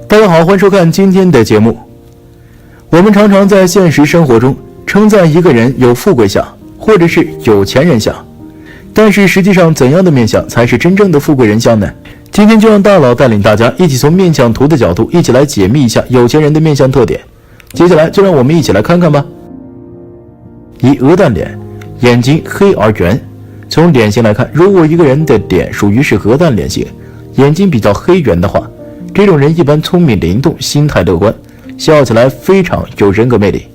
大家好，欢迎收看今天的节目。我们常常在现实生活中称赞一个人有富贵相，或者是有钱人相，但是实际上怎样的面相才是真正的富贵人相呢？今天就让大佬带领大家一起从面相图的角度一起来解密一下有钱人的面相特点。接下来就让我们一起来看看吧。一、鹅蛋脸，眼睛黑而圆。从脸型来看，如果一个人的脸属于是鹅蛋脸型，眼睛比较黑圆的话，这种人一般聪明灵动，心态乐观，笑起来非常有人格魅力，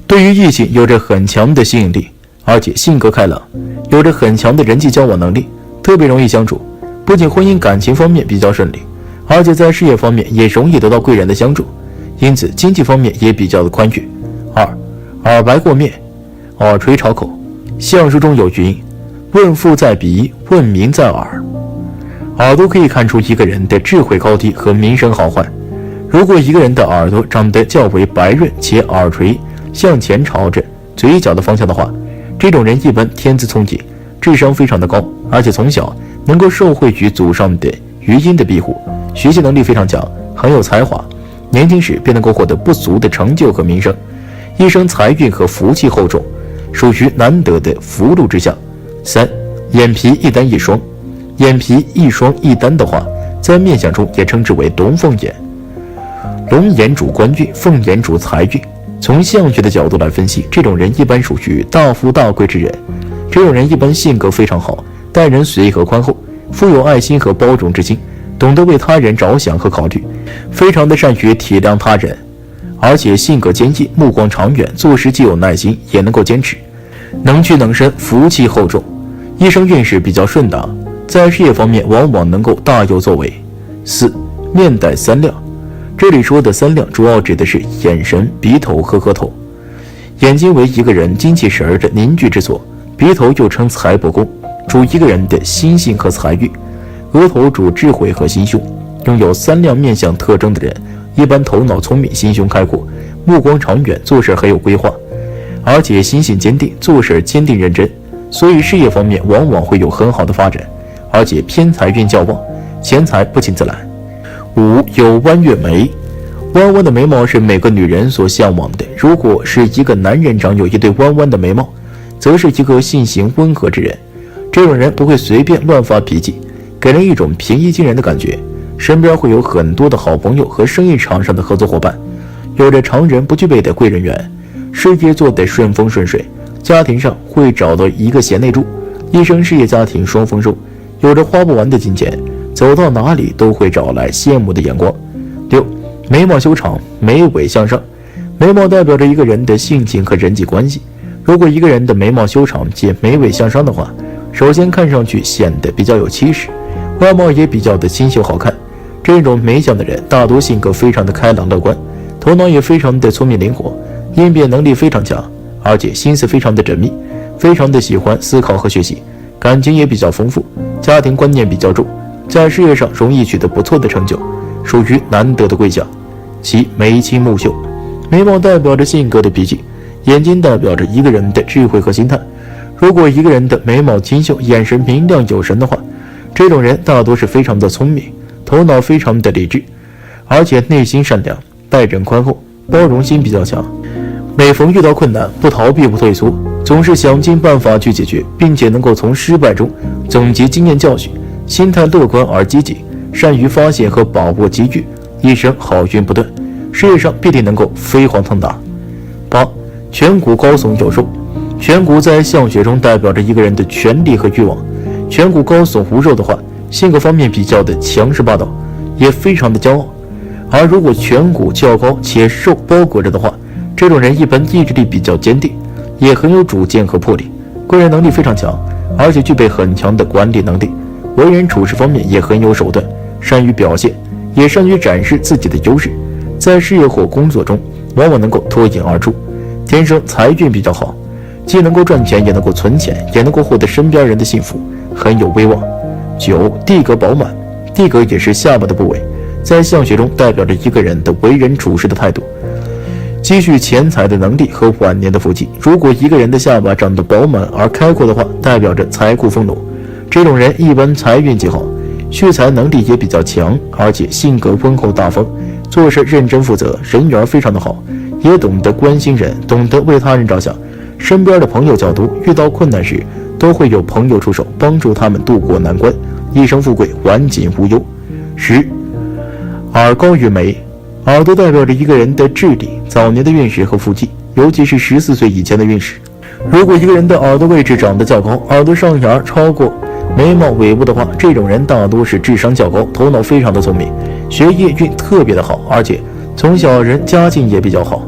对于异性有着很强的吸引力，而且性格开朗，有着很强的人际交往能力，特别容易相处。不仅婚姻感情方面比较顺利，而且在事业方面也容易得到贵人的相助，因此经济方面也比较的宽裕。二、耳白过面，耳垂朝口。相书中有云：问富在鼻，问名在耳。耳朵可以看出一个人的智慧高低和名声好坏。如果一个人的耳朵长得较为白润，且耳垂向前朝着嘴角的方向的话，这种人一般天资聪颖，智商非常的高，而且从小能够受惠于祖上的余荫的庇护，学习能力非常强，很有才华，年轻时便能够获得不俗的成就和名声，一生财运和福气厚重，属于难得的福禄之相。三、眼皮一单一双。眼皮一双一单的话，在面相中也称之为龙凤眼。龙眼主官运，凤眼主财运。从相学的角度来分析，这种人一般属于大富大贵之人。这种人一般性格非常好，待人随和宽厚，富有爱心和包容之心，懂得为他人着想和考虑，非常的善于体谅他人，而且性格坚毅，目光长远，做事既有耐心，也能够坚持，能屈能伸，福气厚重，一生运势比较顺当，在事业方面往往能够大有作为。四、面带三亮。这里说的三亮主要指的是眼神、鼻头和额头。眼睛为一个人精气神的凝聚之所，鼻头又称财帛宫，主一个人的心性和财运，额头主智慧和心胸。拥有三亮面相特征的人，一般头脑聪明，心胸开阔，目光长远，做事很有规划，而且心性坚定，做事坚定认真，所以事业方面往往会有很好的发展，而且偏财运较旺，钱财不请自来。五、有弯月眉。弯弯的眉毛是每个女人所向往的，如果是一个男人长有一对弯弯的眉毛，则是一个性情温和之人。这种人不会随便乱发脾气，给人一种平易近人的感觉，身边会有很多的好朋友和生意场上的合作伙伴，有着常人不具备的贵人缘，事业做得顺风顺水，家庭上会找到一个贤内助，一生事业家庭双丰收，有着花不完的金钱，走到哪里都会找来羡慕的眼光。六、眉毛修长，眉尾向上。眉毛代表着一个人的性情和人际关系。如果一个人的眉毛修长且眉尾向上的话，首先看上去显得比较有气势，外貌也比较的清秀好看。这种眉相的人大多性格非常的开朗乐观，头脑也非常的聪明灵活，应变能力非常强，而且心思非常的缜密，非常的喜欢思考和学习，感情也比较丰富，家庭观念比较重，在事业上容易取得不错的成就，属于难得的贵相。其眉清目秀。眉毛代表着性格的脾气，眼睛代表着一个人的智慧和心态。如果一个人的眉毛清秀，眼神明亮有神的话，这种人大多是非常的聪明，头脑非常的理智，而且内心善良，待人宽厚，包容心比较强。每逢遇到困难，不逃避不退缩，总是想尽办法去解决，并且能够从失败中总结经验教训，心态乐观而积极，善于发现和把握机遇，一生好运不断，事业上必定能够飞黄腾达。八、颧骨高耸有肉。颧骨在相学中代表着一个人的权力和欲望。颧骨高耸无肉的话，性格方面比较的强势霸道，也非常的骄傲。而如果颧骨较高且肉包裹着的话，这种人一般意志力比较坚定，也很有主见和魄力，贵人能力非常强，而且具备很强的管理能力，为人处事方面也很有手段，善于表现，也善于展示自己的优势，在事业或工作中往往能够脱颖而出，天生财运比较好，既能够赚钱，也能够存钱，也能够获得身边人的幸福，很有威望。九、地格饱满。地格也是下巴的部位，在相学中代表着一个人的为人处事的态度，积蓄钱财的能力和晚年的福气。如果一个人的下巴长得饱满而开阔的话，代表着财库丰隆，这种人一般财运极好，蓄财能力也比较强，而且性格温厚大方，做事认真负责，人缘非常的好，也懂得关心人，懂得为他人着想。身边的朋友较多，遇到困难时都会有朋友出手，帮助他们渡过难关，一生富贵，晚景无忧。10. 耳高于眉，耳朵代表着一个人的智力、早年的运势和福气，尤其是14岁以前的运势。如果一个人的耳朵位置长得较高，耳朵上沿超过眉毛尾部的话，这种人大多是智商较高，头脑非常的聪明，学业运特别的好，而且从小人家境也比较好，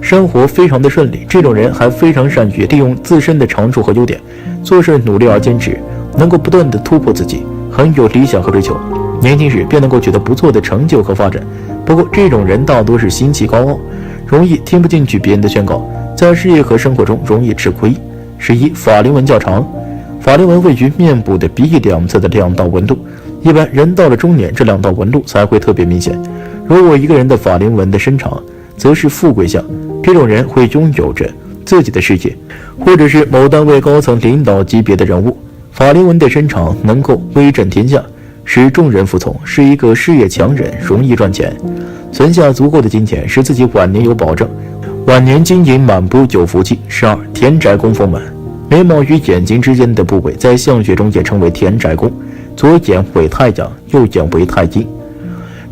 生活非常的顺利。这种人还非常善于利用自身的长处和优点，做事努力而坚持，能够不断的突破自己，很有理想和追求，年轻时便能够取得不错的成就和发展。不过这种人大多是心气高傲，容易听不进去别人的劝告，在事业和生活中容易吃亏。11. 法令纹较长，法令纹位于面部的鼻翼两侧的2道纹路，一般人到了中年，这2道纹路才会特别明显。如果一个人的法令纹的身长，则是富贵相，这种人会拥有着自己的事业，或者是某单位高层领导级别的人物。法令纹的身长能够威震天下，使众人服从，是一个事业强人，容易赚钱，存下足够的金钱，使自己晚年有保证，晚年金银满布，有福气。12. 田宅宫丰满，眉毛与眼睛之间的部位在相学中也称为田宅宫，左眼为太阳，右眼为太阴。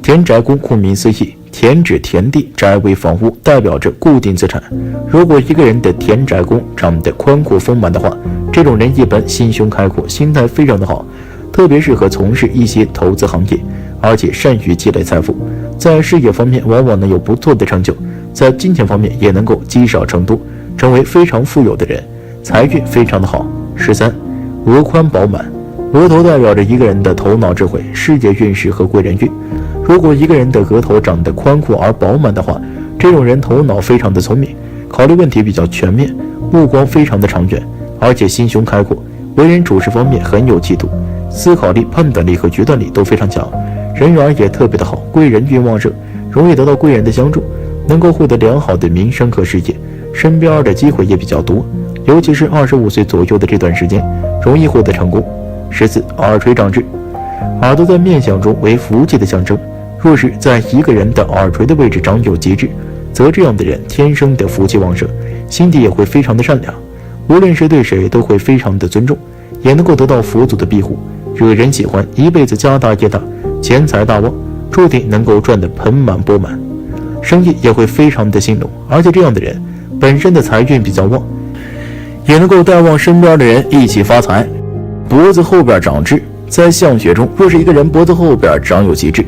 田宅宫顾名思义，田指田地，宅为房屋，代表着固定资产。如果一个人的田宅宫长得宽阔丰满的话，这种人一般心胸开阔，心态非常的好，特别适合从事一些投资行业，而且善于积累财富，在事业方面往往能有不错的成就，在金钱方面也能够积少成多，成为非常富有的人，财运非常的好。13. 额宽饱满，额头代表着一个人的头脑智慧、事业运势和贵人运。如果一个人的额头长得宽阔而饱满的话，这种人头脑非常的聪明，考虑问题比较全面，目光非常的长远，而且心胸开阔，为人处事方面很有气度，思考力、判断力和决断力都非常强，人缘也特别的好，贵人运旺盛，容易得到贵人的相助，能够获得良好的名声和事业，身边的机会也比较多，尤其是25岁左右的这段时间，容易获得成功。14. 耳垂长痣，耳朵在面相中为福气的象征，若是在一个人的耳垂的位置长有节制，则这样的人天生的福气旺盛，心地也会非常的善良，无论是对谁都会非常的尊重，也能够得到佛祖的庇护，惹人喜欢，一辈子家大业大，钱财大旺，注定能够赚得盆满钵满，生意也会非常的兴隆，而且这样的人本身的财运比较旺，也能够带旺身边的人一起发财。脖子后边长痣，在相学中，若是一个人脖子后边长有吉痣，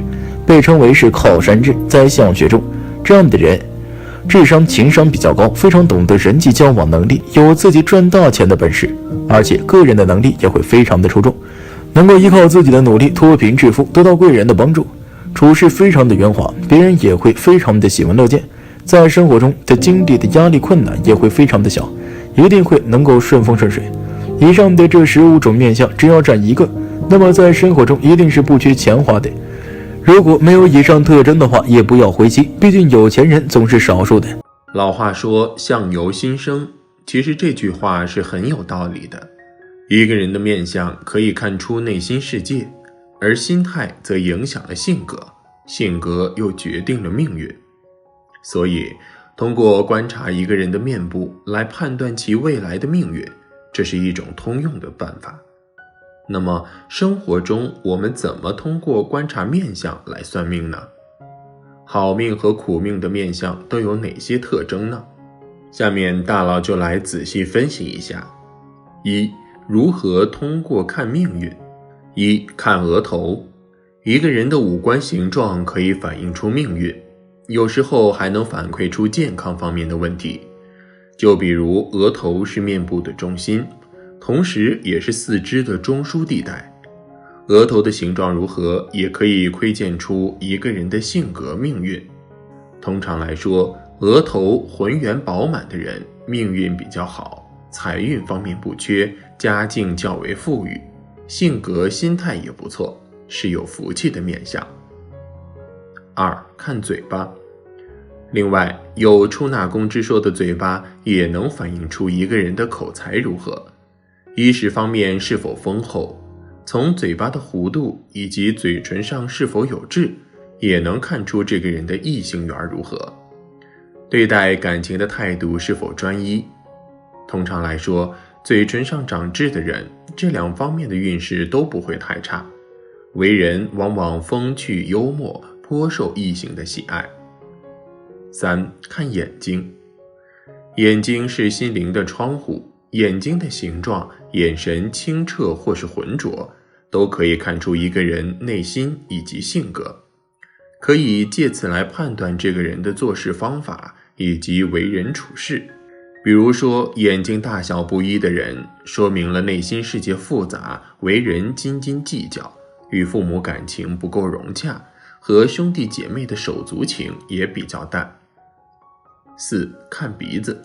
被称为是靠山痣。在相学中，这样的人智商情商比较高，非常懂得人际交往能力，有自己赚大钱的本事，而且个人的能力也会非常的出众，能够依靠自己的努力脱贫致富，得到贵人的帮助，处事非常的圆滑，别人也会非常的喜闻乐见，在生活中的经历的压力困难也会非常的小，一定会能够顺风顺水。以上的这15种面相，只要占一个，那么在生活中一定是不缺钱花的。如果没有以上特征的话，也不要灰心，毕竟有钱人总是少数的。老话说相由心生，其实这句话是很有道理的。一个人的面相可以看出内心世界，而心态则影响了性格，性格又决定了命运。所以通过观察一个人的面部来判断其未来的命运，这是一种通用的办法。那么生活中我们怎么通过观察面相来算命呢？好命和苦命的面相都有哪些特征呢？下面大佬就来仔细分析一下。1. 如何通过看命运。1. 看额头。一个人的五官形状可以反映出命运，有时候还能反馈出健康方面的问题。就比如额头是面部的中心，同时也是四肢的中枢地带，额头的形状如何，也可以窥见出一个人的性格命运。通常来说，额头浑圆饱满的人命运比较好，财运方面不缺，家境较为富裕，性格心态也不错，是有福气的面相。2. 看嘴巴。另外，有出纳宫之说的嘴巴也能反映出一个人的口才如何，衣食方面是否丰厚，从嘴巴的弧度以及嘴唇上是否有痣，也能看出这个人的异性缘如何，对待感情的态度是否专一。通常来说，嘴唇上长痣的人，这两方面的运势都不会太差，为人往往风趣幽默，颇受异性的喜爱。3. 看眼睛。眼睛是心灵的窗户，眼睛的形状、眼神清澈或是浑浊，都可以看出一个人内心以及性格，可以借此来判断这个人的做事方法以及为人处事。比如说，眼睛大小不一的人，说明了内心世界复杂，为人斤斤计较，与父母感情不够融洽，和兄弟姐妹的手足情也比较淡。4. 看鼻子。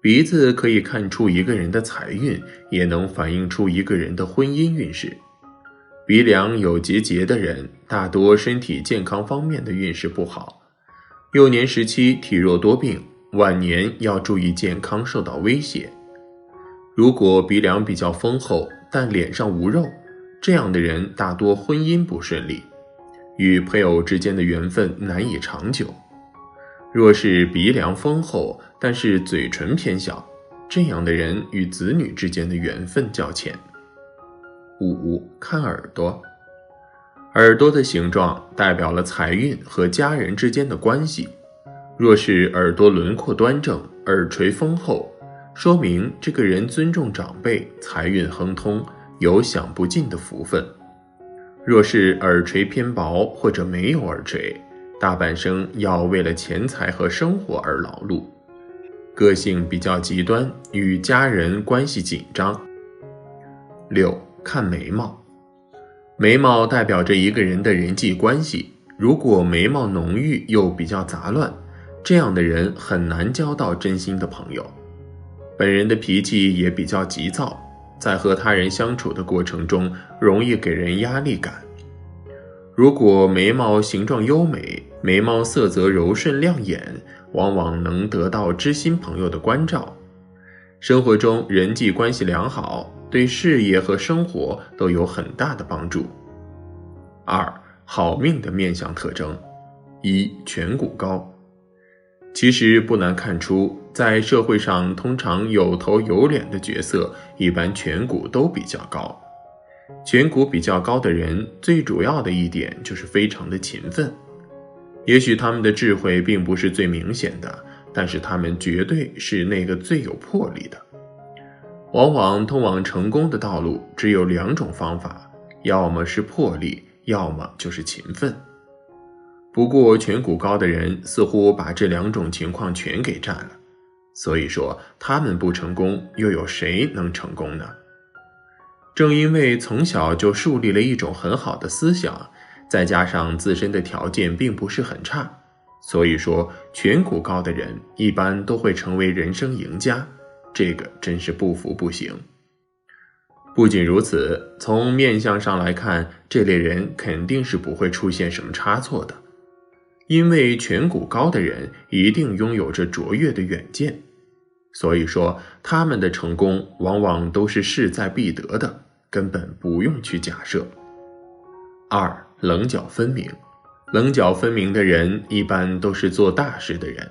鼻子可以看出一个人的财运，也能反映出一个人的婚姻运势。鼻梁有结节的人，大多身体健康方面的运势不好，幼年时期体弱多病，晚年要注意健康受到威胁。如果鼻梁比较丰厚，但脸上无肉，这样的人大多婚姻不顺利，与配偶之间的缘分难以长久。若是鼻梁丰厚，但是嘴唇偏小，这样的人与子女之间的缘分较浅。5. 看耳朵。耳朵的形状代表了财运和家人之间的关系。若是耳朵轮廓端正，耳垂丰厚，说明这个人尊重长辈，财运亨通，有享不尽的福分。若是耳垂偏薄或者没有耳垂，大半生要为了钱财和生活而劳碌，个性比较极端，与家人关系紧张。6. 看眉毛。眉毛代表着一个人的人际关系，如果眉毛浓郁又比较杂乱，这样的人很难交到真心的朋友。本人的脾气也比较急躁，在和他人相处的过程中容易给人压力感。如果眉毛形状优美，眉毛色泽柔顺亮眼，往往能得到知心朋友的关照。生活中人际关系良好，对事业和生活都有很大的帮助。2. 好命的面相特征。1. 颧骨高。其实不难看出，在社会上通常有头有脸的角色，一般颧骨都比较高。颧骨比较高的人，最主要的一点就是非常的勤奋。也许他们的智慧并不是最明显的，但是他们绝对是那个最有魄力的。往往通往成功的道路只有2种方法，要么是魄力，要么就是勤奋。不过颧骨高的人似乎把这2种情况全给占了，所以说他们不成功，又有谁能成功呢？正因为从小就树立了一种很好的思想，再加上自身的条件并不是很差，所以说颧骨高的人一般都会成为人生赢家，这个真是不服不行。不仅如此，从面相上来看，这类人肯定是不会出现什么差错的，因为颧骨高的人一定拥有着卓越的远见，所以说他们的成功往往都是势在必得的，根本不用去假设。2. 棱角分明。棱角分明的人一般都是做大事的人，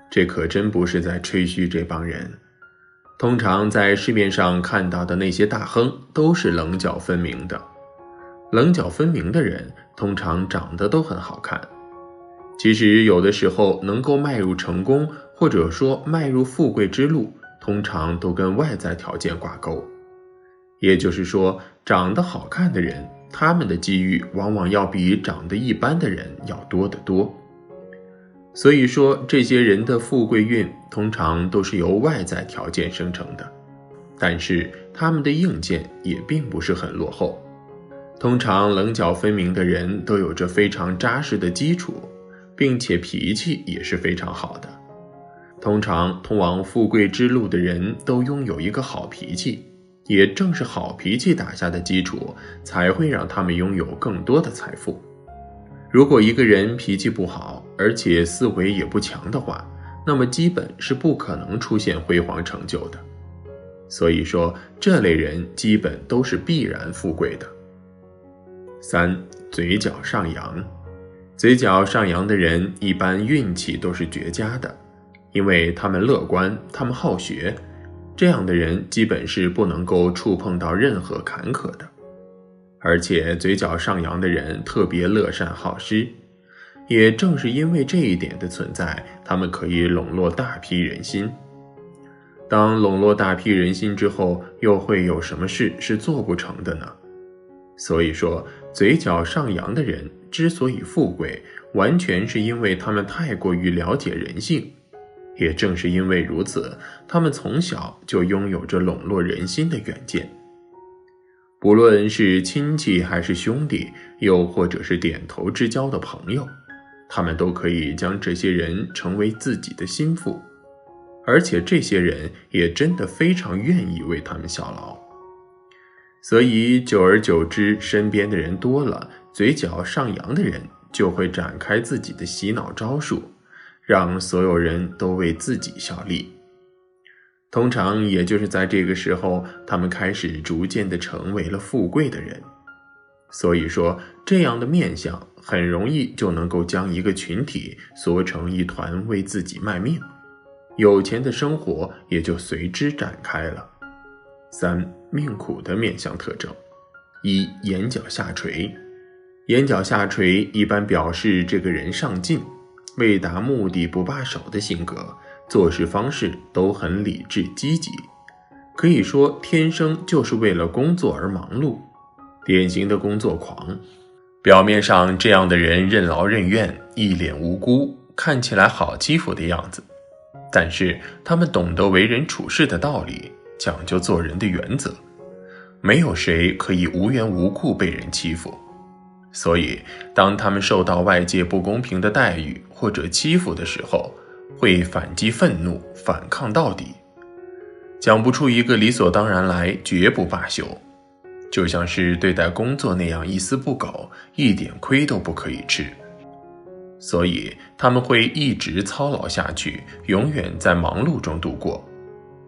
这可真不是在吹嘘这帮人。通常在市面上看到的那些大亨都是棱角分明的。棱角分明的人通常长得都很好看。其实有的时候能够迈入成功，或者说迈入富贵之路，通常都跟外在条件挂钩。也就是说，长得好看的人，他们的机遇往往要比长得一般的人要多得多。所以说，这些人的富贵运通常都是由外在条件生成的，但是他们的硬件也并不是很落后。通常棱角分明的人都有着非常扎实的基础，并且脾气也是非常好的。通常通往富贵之路的人都拥有一个好脾气，也正是好脾气打下的基础，才会让他们拥有更多的财富。如果一个人脾气不好，而且思维也不强的话，那么基本是不可能出现辉煌成就的。所以说，这类人基本都是必然富贵的。3. 嘴角上扬。嘴角上扬的人一般运气都是绝佳的，因为他们乐观，他们好学，这样的人基本是不能够触碰到任何坎坷的。而且嘴角上扬的人特别乐善好施，也正是因为这一点的存在，他们可以笼络大批人心。当笼络大批人心之后，又会有什么事是做不成的呢？所以说，嘴角上扬的人之所以富贵，完全是因为他们太过于了解人性。也正是因为如此，他们从小就拥有着笼络人心的远见。不论是亲戚还是兄弟，又或者是点头之交的朋友，他们都可以将这些人成为自己的心腹，而且这些人也真的非常愿意为他们效劳。所以久而久之，身边的人多了，嘴角上扬的人就会展开自己的洗脑招数，让所有人都为自己效力。通常也就是在这个时候，他们开始逐渐地成为了富贵的人。所以说，这样的面相很容易就能够将一个群体缩成一团，为自己卖命，有钱的生活也就随之展开了。3. 命苦的面相特征。1. 眼角下垂。眼角下垂一般表示这个人上进，为达目的不罢手的性格，做事方式都很理智积极，可以说天生就是为了工作而忙碌，典型的工作狂。表面上这样的人任劳任怨，一脸无辜，看起来好欺负的样子，但是他们懂得为人处事的道理，讲究做人的原则，没有谁可以无缘无故被人欺负。所以当他们受到外界不公平的待遇或者欺负的时候，会反击愤怒，反抗到底，讲不出一个理所当然来，绝不罢休，就像是对待工作那样一丝不苟，一点亏都不可以吃。所以他们会一直操劳下去，永远在忙碌中度过，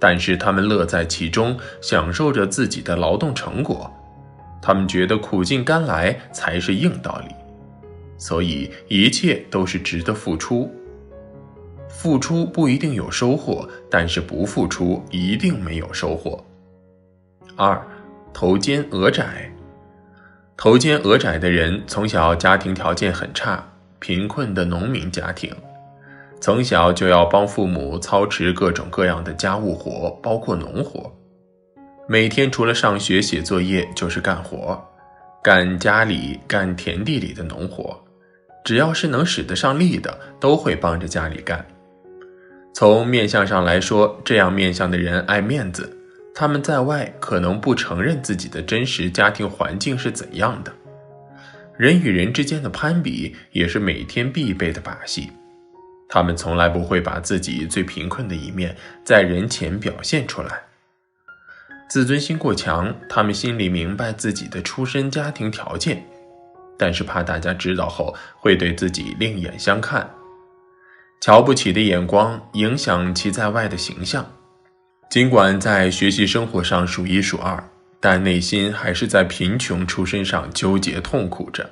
但是他们乐在其中，享受着自己的劳动成果，他们觉得苦尽甘来才是硬道理，所以一切都是值得付出。付出不一定有收获，但是不付出一定没有收获。2. 头尖额窄。头尖额窄的人从小家庭条件很差，贫困的农民家庭，从小就要帮父母操持各种各样的家务活，包括农活。每天除了上学写作业就是干活，干家里干田地里的农活，只要是能使得上力的都会帮着家里干。从面相上来说，这样面相的人爱面子，他们在外可能不承认自己的真实家庭环境是怎样的。人与人之间的攀比也是每天必备的把戏，他们从来不会把自己最贫困的一面在人前表现出来。自尊心过强，他们心里明白自己的出身家庭条件，但是怕大家知道后会对自己另眼相看，瞧不起的眼光影响其在外的形象。尽管在学习生活上数一数二，但内心还是在贫穷出身上纠结痛苦着。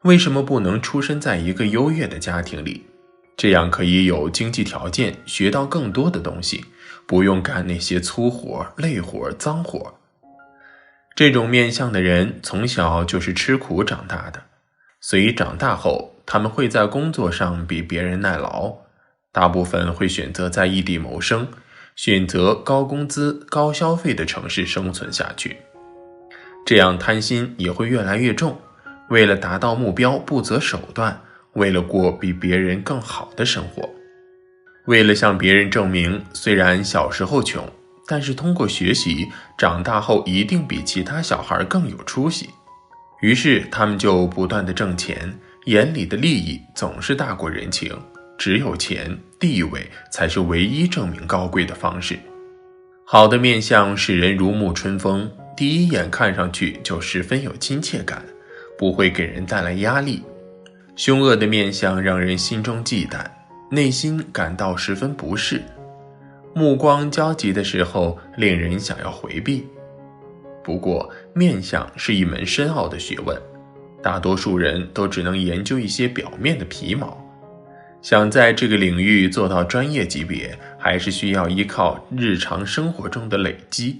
为什么不能出生在一个优越的家庭里？这样可以有经济条件学到更多的东西，不用干那些粗活、累活、脏活。这种面相的人从小就是吃苦长大的，所以长大后他们会在工作上比别人耐劳，大部分会选择在异地谋生，选择高工资、高消费的城市生存下去。这样贪心也会越来越重，为了达到目标不择手段，为了过比别人更好的生活。为了向别人证明，虽然小时候穷，但是通过学习，长大后一定比其他小孩更有出息。于是他们就不断地挣钱，眼里的利益总是大过人情，只有钱、地位才是唯一证明高贵的方式。好的面相使人如沐春风，第一眼看上去就十分有亲切感，不会给人带来压力。凶恶的面相让人心中忌惮，内心感到十分不适，目光焦急的时候令人想要回避。不过面相是一门深奥的学问，大多数人都只能研究一些表面的皮毛。想在这个领域做到专业级别，还是需要依靠日常生活中的累积，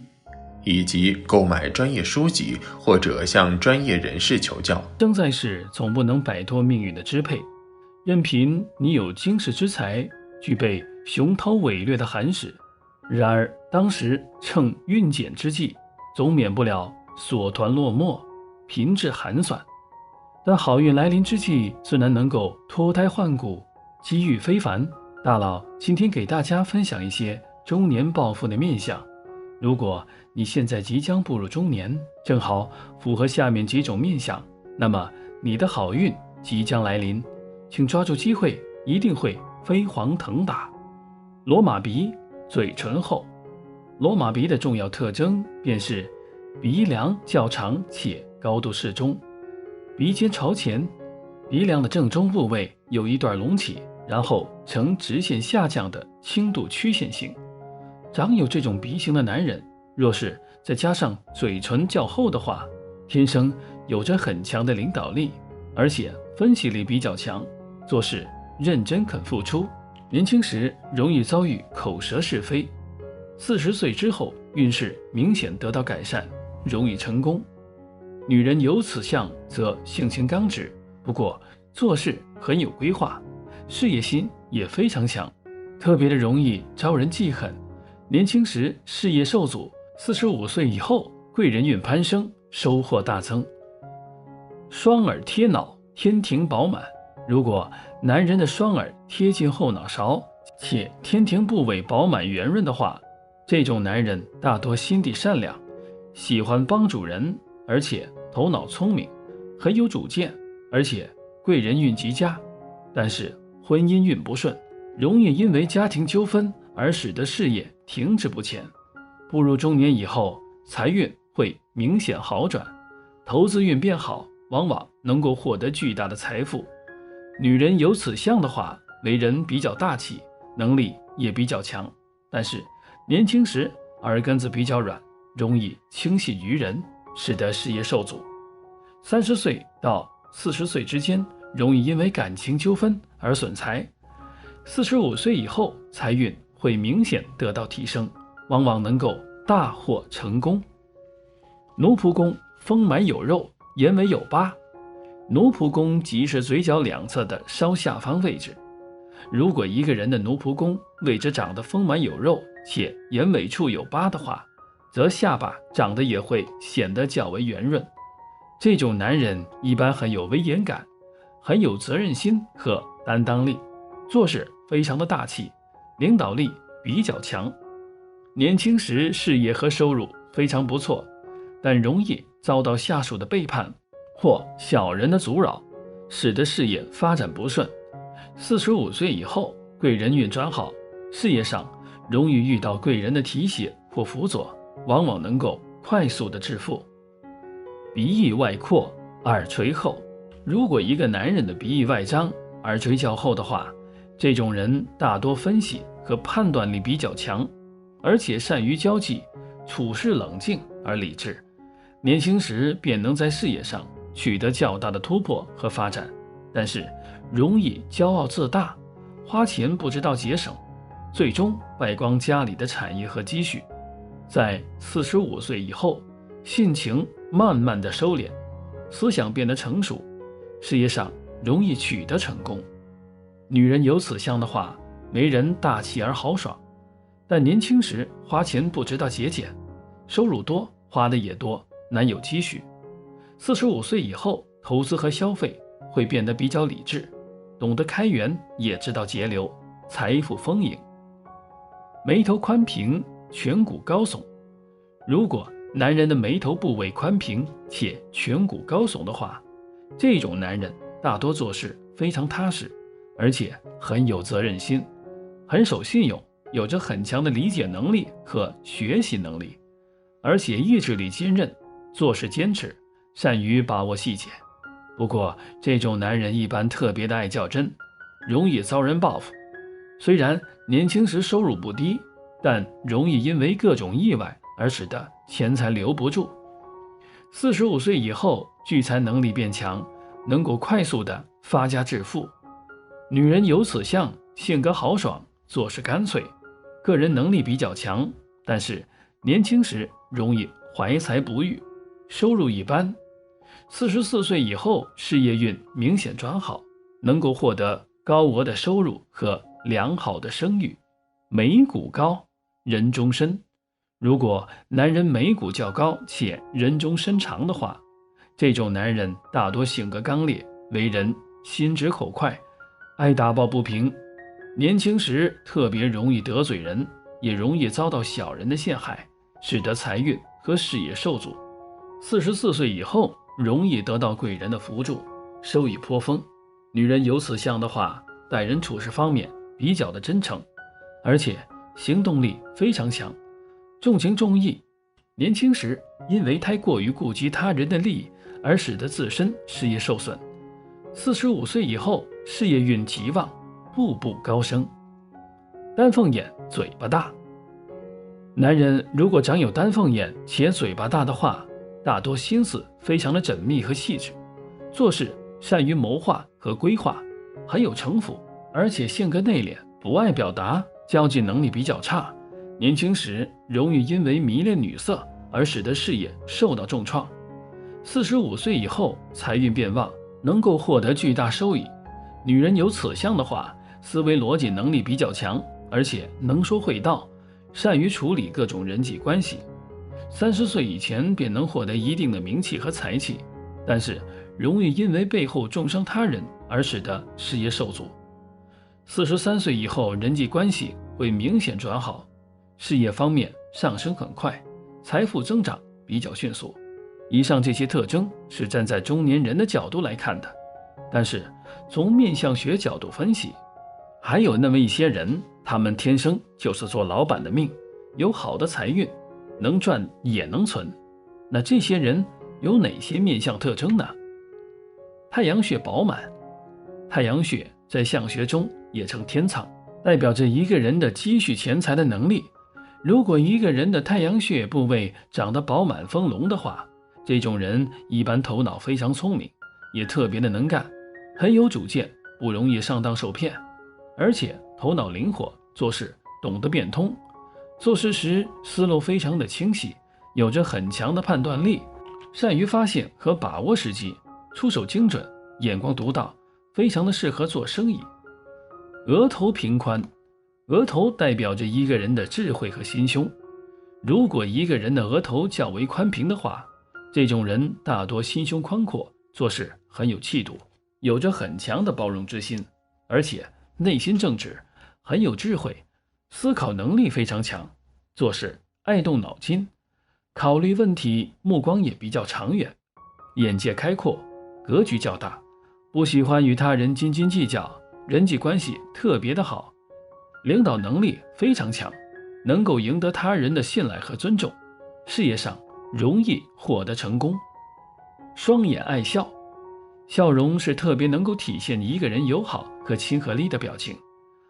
以及购买专业书籍或者向专业人士求教。生在世总不能摆脱命运的支配，任凭你有经世之才，具备雄韬伟略的寒士，然而当时趁运检之际，总免不了所团落寞，贫至寒酸。但好运来临之际，自然能够脱胎换骨，机遇非凡。大佬今天给大家分享一些中年暴富的面相。如果你现在即将步入中年，正好符合下面几种面相，那么你的好运即将来临，请抓住机会，一定会飞黄腾达。罗马鼻，嘴唇厚。罗马鼻的重要特征便是鼻梁较长且高度适中，鼻尖朝前，鼻梁的正中部位有一段隆起，然后呈直线下降的轻度曲线型。长有这种鼻型的男人，若是再加上嘴唇较厚的话，天生有着很强的领导力，而且分析力比较强，做事认真肯付出。年轻时容易遭遇口舌是非，40岁之后运势明显得到改善，容易成功。女人有此相则性情刚直，不过做事很有规划，事业心也非常强，特别的容易招人记恨。年轻时事业受阻，45岁以后贵人运攀升，收获大增。双耳贴脑，天庭饱满。如果男人的双耳贴近后脑勺，且天庭部位饱满圆润的话，这种男人大多心地善良，喜欢帮助人，而且头脑聪明，很有主见，而且贵人运极佳。但是婚姻运不顺，容易因为家庭纠纷而使得事业停滞不前。步入中年以后，财运会明显好转，投资运变好，往往能够获得巨大的财富。女人有此相的话，为人比较大气，能力也比较强，但是年轻时耳根子比较软，容易轻信于人，使得事业受阻。30岁到40岁之间，容易因为感情纠纷而损财。45岁以后，财运会明显得到提升，往往能够大获成功。奴仆宫，丰满有肉，眼尾有疤。奴仆宫即是嘴角两侧的稍下方位置。如果一个人的奴仆宫位置长得丰满有肉，且眼尾处有疤的话，则下巴长得也会显得较为圆润。这种男人一般很有威严感，很有责任心和担当力，做事非常的大气，领导力比较强。年轻时事业和收入非常不错，但容易遭到下属的背叛或小人的阻扰，使得事业发展不顺。45岁以后，贵人运转好，事业上容易遇到贵人的提携或辅佐，往往能够快速的致富。鼻翼外扩，耳垂厚。如果一个男人的鼻翼外张，耳垂较厚的话，这种人大多分析和判断力比较强，而且善于交际，处事冷静而理智。年轻时便能在事业上取得较大的突破和发展，但是容易骄傲自大，花钱不知道节省，最终败光家里的产业和积蓄。在45岁以后，性情慢慢的收敛，思想变得成熟，事业上容易取得成功。女人有此相的话，为人大气而豪爽，但年轻时花钱不知道节俭，收入多，花的也多，难有积蓄。45岁以后，投资和消费会变得比较理智，懂得开源，也知道节流，财富丰盈。眉头宽平，颧骨高耸。如果男人的眉头部位宽平且颧骨高耸的话，这种男人大多做事非常踏实，而且很有责任心，很守信用，有着很强的理解能力和学习能力，而且意志力坚韧，做事坚持，善于把握细节。不过这种男人一般特别的爱较真，容易遭人报复。虽然年轻时收入不低，但容易因为各种意外而使得钱财留不住。45岁以后，聚财能力变强，能够快速的发家致富。女人有此相，性格豪爽，做事干脆，个人能力比较强，但是年轻时容易怀才不遇，收入一般。44岁以后，事业运明显转好，能够获得高额的收入和良好的声誉。眉骨高，人中深。如果男人眉骨较高且人中身长的话，这种男人大多性格刚烈，为人心直口快，爱打抱不平。年轻时特别容易得罪人，也容易遭到小人的陷害，使得财运和事业受阻。44岁以后，容易得到贵人的扶助，收益颇丰。女人有此相的话，待人处事方面比较的真诚，而且行动力非常强，重情重义。年轻时因为太过于顾及他人的利益，而使得自身事业受损。45岁以后，事业运极旺，步步高升。丹凤眼，嘴巴大。男人如果长有丹凤眼且嘴巴大的话，大多心思非常的缜密和细致，做事善于谋划和规划，很有城府，而且性格内敛，不爱表达，交际能力比较差。年轻时容易因为迷恋女色而使得事业受到重创。45岁以后，财运变旺，能够获得巨大收益。女人有此相的话，思维逻辑能力比较强，而且能说会道，善于处理各种人际关系。30岁以前便能获得一定的名气和财气，但是容易因为背后重伤他人而使得事业受阻。43岁以后，人际关系会明显转好，事业方面上升很快，财富增长比较迅速。以上这些特征是站在中年人的角度来看的，但是从面相学角度分析，还有那么一些人，他们天生就是做老板的命，有好的财运，能赚也能存。那这些人有哪些面相特征呢？太阳穴饱满。太阳穴在相学中也称天仓，代表着一个人的积蓄钱财的能力。如果一个人的太阳穴部位长得饱满丰隆的话，这种人一般头脑非常聪明，也特别的能干，很有主见，不容易上当受骗，而且头脑灵活，做事懂得变通，做事时思路非常的清晰，有着很强的判断力，善于发现和把握时机，出手精准，眼光独到，非常的适合做生意。额头平宽。额头代表着一个人的智慧和心胸。如果一个人的额头较为宽平的话，这种人大多心胸宽阔，做事很有气度，有着很强的包容之心，而且内心正直，很有智慧，思考能力非常强，做事爱动脑筋，考虑问题目光也比较长远，眼界开阔，格局较大，不喜欢与他人斤斤计较，人际关系特别的好，领导能力非常强，能够赢得他人的信赖和尊重，事业上容易获得成功。双眼爱笑。笑容是特别能够体现一个人友好和亲和力的表情，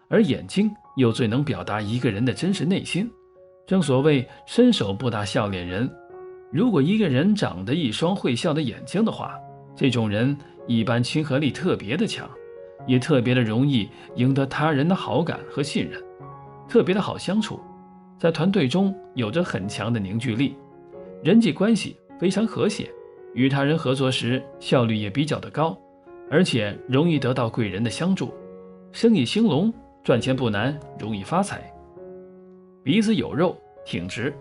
而眼睛又最能表达一个人的真实内心。正所谓伸手不打笑脸人，如果一个人长得一双会笑的眼睛的话，这种人一般亲和力特别的强，也特别的容易赢得他人的好感和信任，特别的好相处，在团队中有着很强的凝聚力，人际关系非常和谐，与他人合作时效率也比较的高，而且容易得到贵人的相助，生意兴隆，赚钱不难，容易发财。鼻子有肉，挺直。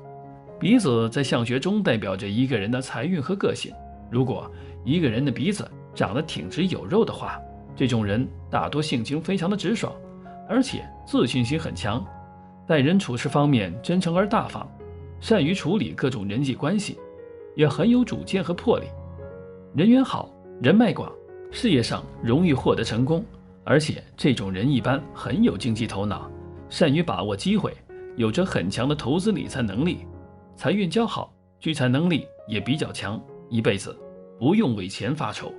鼻子在相学中代表着一个人的财运和个性。如果一个人的鼻子长得挺直有肉的话，这种人大多性情非常的直爽，而且自信心很强，待人处事方面真诚而大方，善于处理各种人际关系，也很有主见和魄力，人缘好，人脉广，事业上容易获得成功，而且这种人一般很有经济头脑，善于把握机会，有着很强的投资理财能力，财运较好，聚财能力也比较强，一辈子不用为钱发愁。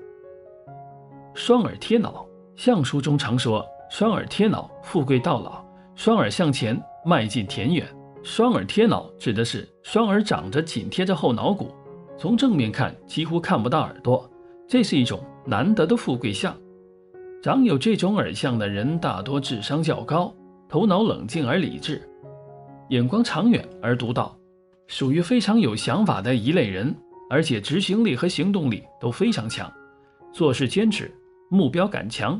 双耳贴脑。相书中常说双耳贴脑，富贵到老，双耳向前，迈进田园。双耳贴脑指的是双耳长着紧贴着后脑骨，从正面看几乎看不到耳朵，这是一种难得的富贵相。长有这种耳相的人大多智商较高，头脑冷静而理智，眼光长远而独到，属于非常有想法的一类人，而且执行力和行动力都非常强，做事坚持，目标感强，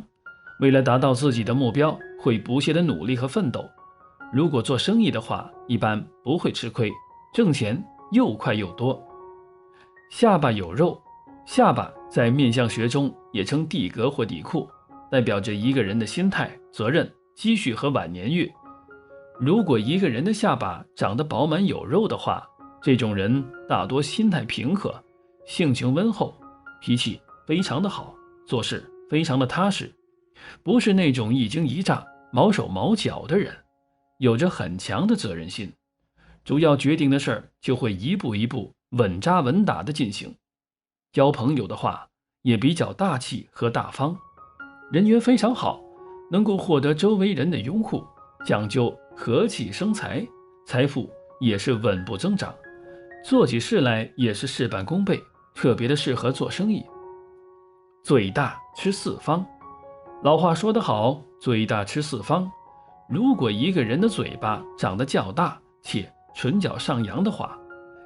为了达到自己的目标会不懈的努力和奋斗。如果做生意的话，一般不会吃亏，挣钱又快又多。下巴有肉，下巴在面相学中也称地格或底库，代表着一个人的心态、责任、积蓄和晚年运。如果一个人的下巴长得饱满有肉的话，这种人大多心态平和，性情温厚，脾气非常的好，做事非常的踏实，不是那种一惊一乍、毛手毛脚的人，有着很强的责任心，主要决定的事儿就会一步一步稳扎稳打的进行。交朋友的话也比较大气和大方，人缘非常好，能够获得周围人的拥护，讲究和气生财，财富也是稳步增长，做起事来也是事半功倍，特别的适合做生意。嘴大吃四方，老话说得好，嘴大吃四方。如果一个人的嘴巴长得较大且唇角上扬的话，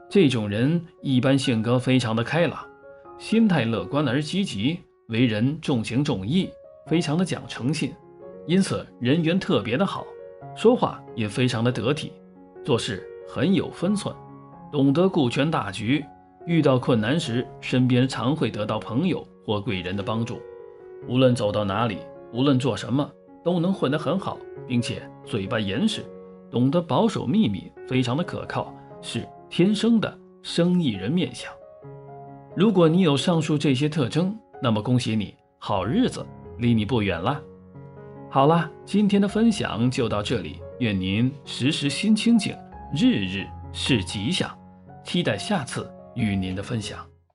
这种人一般性格非常的开朗，心态乐观而积极，为人重情重义，非常的讲诚信，因此人缘特别的好，说话也非常的得体，做事很有分寸，懂得顾全大局，遇到困难时身边常会得到朋友或贵人的帮助，无论走到哪里，无论做什么都能混得很好，并且嘴巴严实，懂得保守秘密，非常的可靠，是天生的生意人面相。如果你有上述这些特征，那么恭喜你，好日子离你不远了。好了，今天的分享就到这里，愿您时时心清静，日日是吉祥，期待下次与您的分享。